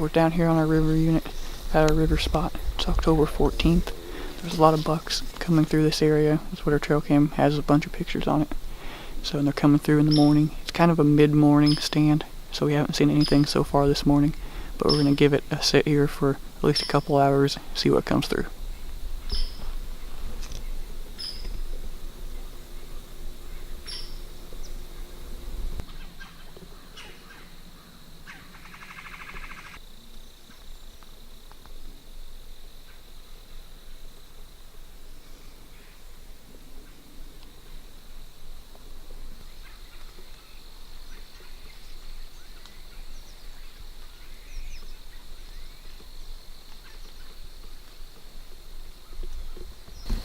we're down here on our river unit at our river spot. It's October 14th. There's a lot of bucks coming through this area. That's what our trail cam has, a bunch of pictures on it. So they're coming through in the morning. It's kind of a mid-morning stand, so we haven't seen anything so far this morning, but we're going to give it a sit here for at least a couple hours, see what comes through.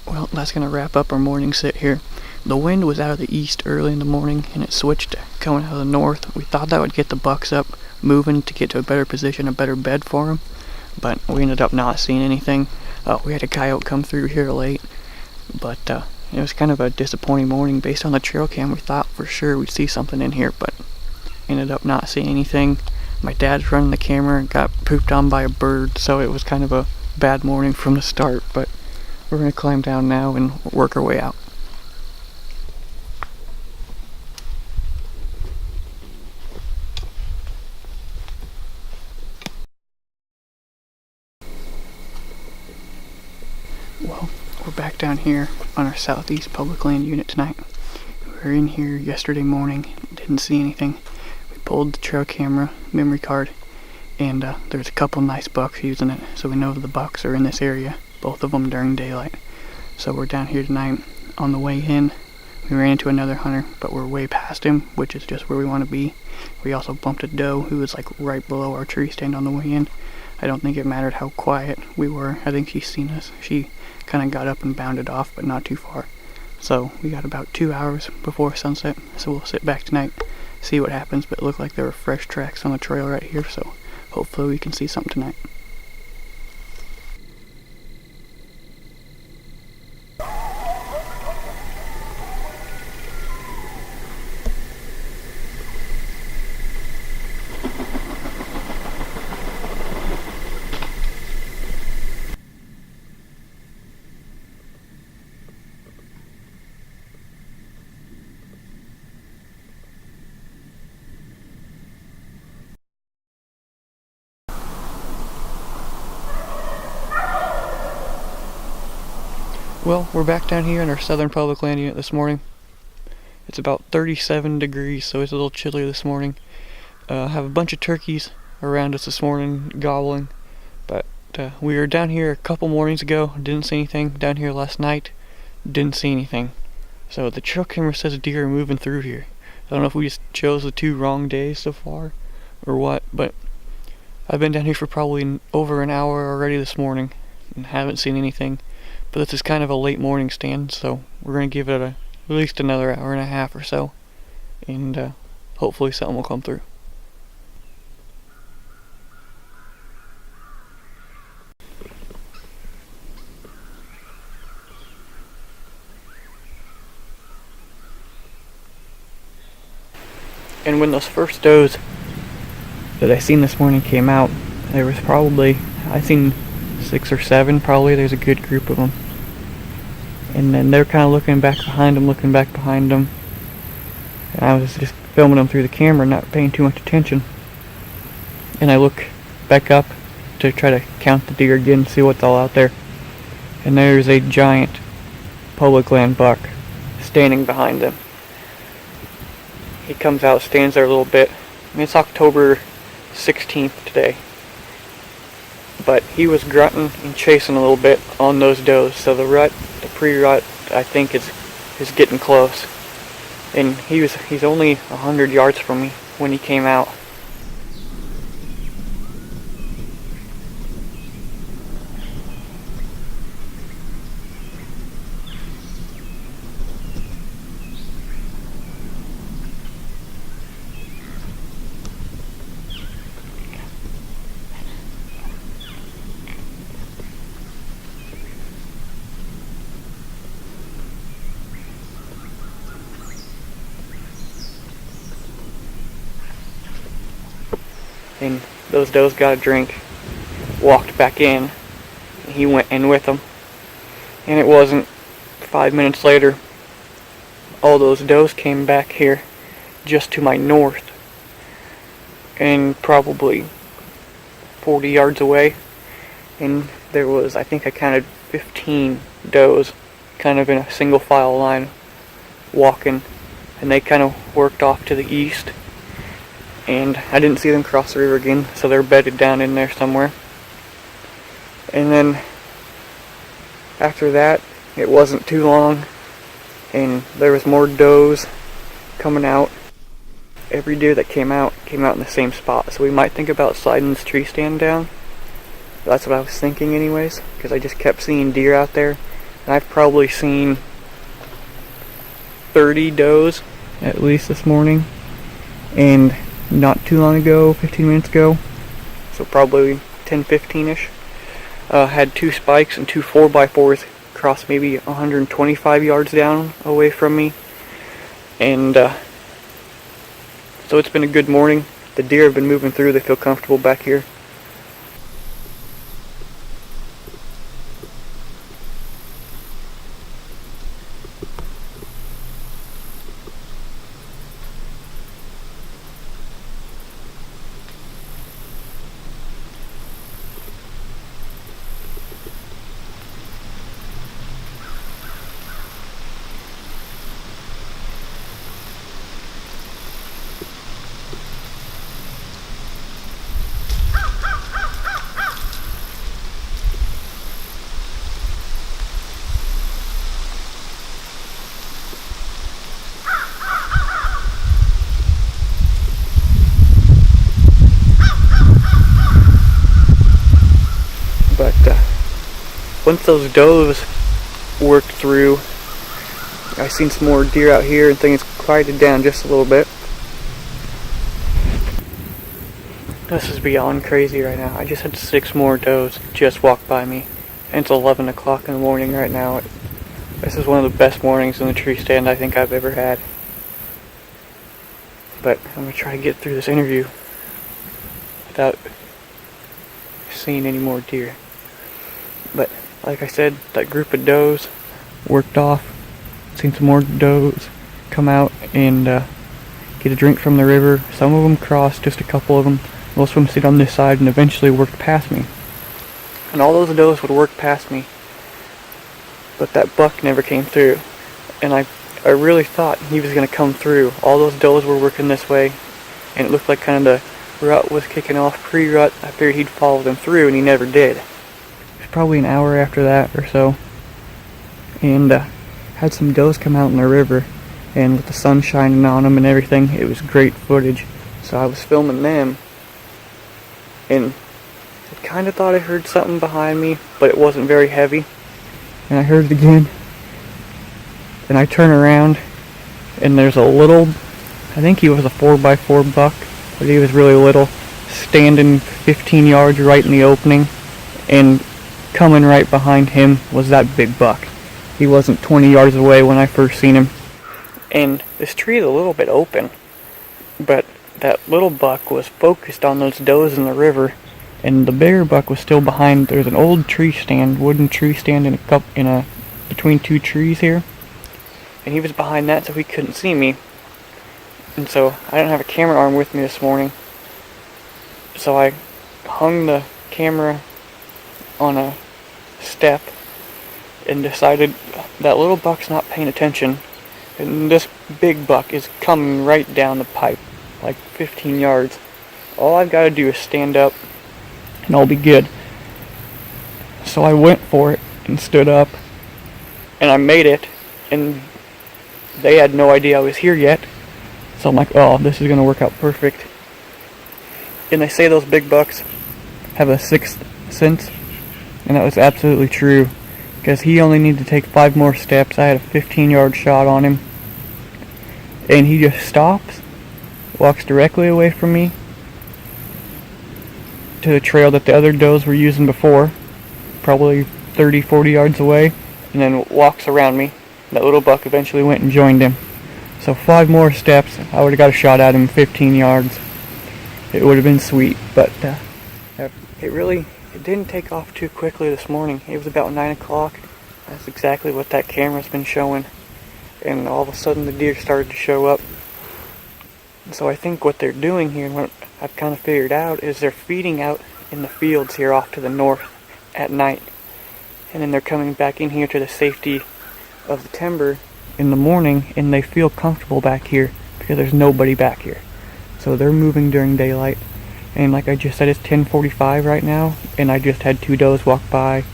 Well, that's going to wrap up our morning sit here. The wind was out of the east early in the morning, and it switched to coming out of the north. We thought that would get the bucks up, moving to get to a better position, a better bed for them, but we ended up not seeing anything. We had a coyote come through here late, but it was kind of a disappointing morning. Based on the trail cam, we thought for sure we'd see something in here, but ended up not seeing anything. My dad's running the camera and got pooped on by a bird, so it was kind of a bad morning from the start, but we're going to climb down now and work our way out. Well, we're back down here on our southeast public land unit tonight. We were in here yesterday morning, didn't see anything. We pulled the trail camera memory card, and there's a couple nice bucks using it, so we know the bucks are in this area, both of them during daylight. So we're down here tonight. On the way in, we ran into another hunter, but we're way past him, which is just where we want to be. We also bumped a doe who was like right below our tree stand on the way in. I don't think it mattered how quiet we were. I think she's seen us. She kind of got up and bounded off, but not too far. So we got about 2 hours before sunset, so we'll sit back tonight, see what happens, but it looked like there were fresh tracks on the trail right here, so hopefully we can see something tonight. Well, we're back down here in our southern public land unit this morning. It's about 37 degrees, so it's a little chilly this morning. Have a bunch of turkeys around us this morning gobbling, but we were down here a couple mornings ago, didn't see anything. Down here last night, didn't see anything. So the trail camera says deer are moving through here. I don't know if we just chose the 2 wrong days so far or what, but I've been down here for probably over an hour already this morning and haven't seen anything. But this is kind of a late morning stand, so we're going to give it at least another hour and a half or so, and hopefully something will come through. And when those first does that I seen this morning came out, there was probably, I seen 6 or 7 probably. There's a good group of them. And then they're kind of looking back behind them, and I was just filming them through the camera, not paying too much attention. And I look back up to try to count the deer again, see what's all out there. And there's a giant public land buck standing behind them. He comes out, stands there a little bit. I mean, it's October 16th today. But he was grunting and chasing a little bit on those does, so the pre-rut, I think is getting close. And he's only 100 yards from me when he came out. And Those does got a drink, walked back in, and he went in with them. And it wasn't 5 minutes later, all those does came back here just to my north, and probably 40 yards away, and there was, I think I counted 15 does kind of in a single file line walking, and they kind of worked off to the east, and I didn't see them cross the river again, so they're bedded down in there somewhere. And then after that, it wasn't too long, and there was more does coming out. Every deer that came out in the same spot, so we might think about sliding this tree stand down. That's what I was thinking anyways, because I just kept seeing deer out there, and I've probably seen 30 does at least this morning, and not too long ago, 15 minutes ago, so probably 10-15ish, had 2 spikes and 2 4x4s cross maybe 125 yards down away from me, and so it's been a good morning. The deer have been moving through, they feel comfortable back here. But once those does worked through, I seen some more deer out here and things quieted down just a little bit. This is beyond crazy right now. I just had 6 more does just walk by me, and it's 11 o'clock in the morning right now. This is one of the best mornings in the tree stand I think I've ever had. But I'm going to try to get through this interview without seeing any more deer. But like I said, that group of does worked off. Seen some more does come out and get a drink from the river. Some of them crossed, just a couple of them. Most of them sit on this side and eventually worked past me. And all those does would work past me, but that buck never came through. And I really thought he was going to come through. All those does were working this way, and it looked like kind of the rut was kicking off. Pre-rut, I figured he'd follow them through, and he never did. It was probably an hour after that or so, and had some does come out in the river, and with the sun shining on them and everything, it was great footage. So I was filming them, and I kind of thought I heard something behind me, but it wasn't very heavy. And I heard it again, and I turn around, and there's a little, I think he was a 4x4 buck, but he was really little, standing 15 yards right in the opening, and coming right behind him was that big buck. He wasn't 20 yards away when I first seen him. And this tree is a little bit open, but that little buck was focused on those does in the river, and the bigger buck was still behind. There's an old tree stand, wooden tree stand in between 2 trees here, and he was behind that, so he couldn't see me. And so I didn't have a camera arm with me this morning, so I hung the camera on a step and decided that little buck's not paying attention, and this big buck is coming right down the pipe, like 15 yards. All I've got to do is stand up and I'll be good. So I went for it and stood up, and I made it, and they had no idea I was here yet. So I'm like, oh, this is going to work out perfect. And they say those big bucks have a 6th sense, and that was absolutely true, because he only needed to take 5 more steps. I had a 15-yard shot on him, and he just stops, walks directly away from me to the trail that the other does were using before, probably 30-40 yards away, and then walks around me. That little buck eventually went and joined him. So 5 more steps, I would have got a shot at him 15 yards. it would have been sweet. But it didn't take off too quickly this morning. It was about 9 o'clock. That's exactly what that camera's been showing. And all of a sudden the deer started to show up. So I think what they're doing here, and what I've kind of figured out, is they're feeding out in the fields here off to the north at night. And then they're coming back in here to the safety of the timber in the morning, and they feel comfortable back here because there's nobody back here. So they're moving during daylight. And like I just said, it's 10:45 right now, and I just had 2 does walk by.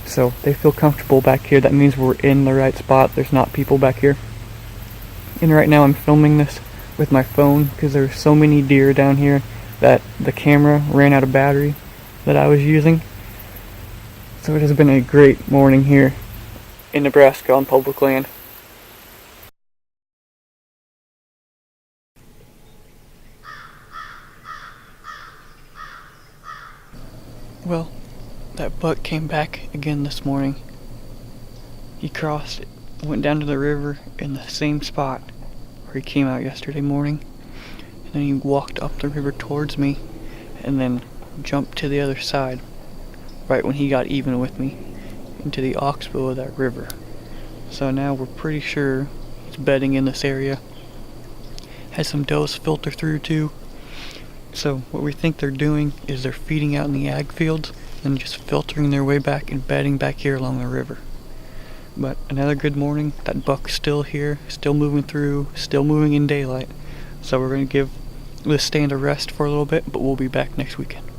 So they feel comfortable back here. That means we're in the right spot. There's not people back here. And right now I'm filming this with my phone because there's so many deer down here that the camera ran out of battery that I was using. So it has been a great morning here in Nebraska on public land. Well, that buck came back again this morning. He crossed, went down to the river in the same spot where he came out yesterday morning, and then he walked up the river towards me and then jumped to the other side right when he got even with me into the oxbow of that river. So now we're pretty sure he's bedding in this area. Has some does filter through too. So what we think they're doing is they're feeding out in the ag fields and just filtering their way back and bedding back here along the river. But another good morning. That buck's still here, still moving through, still moving in daylight. So we're going to give this stand a rest for a little bit, but we'll be back next weekend.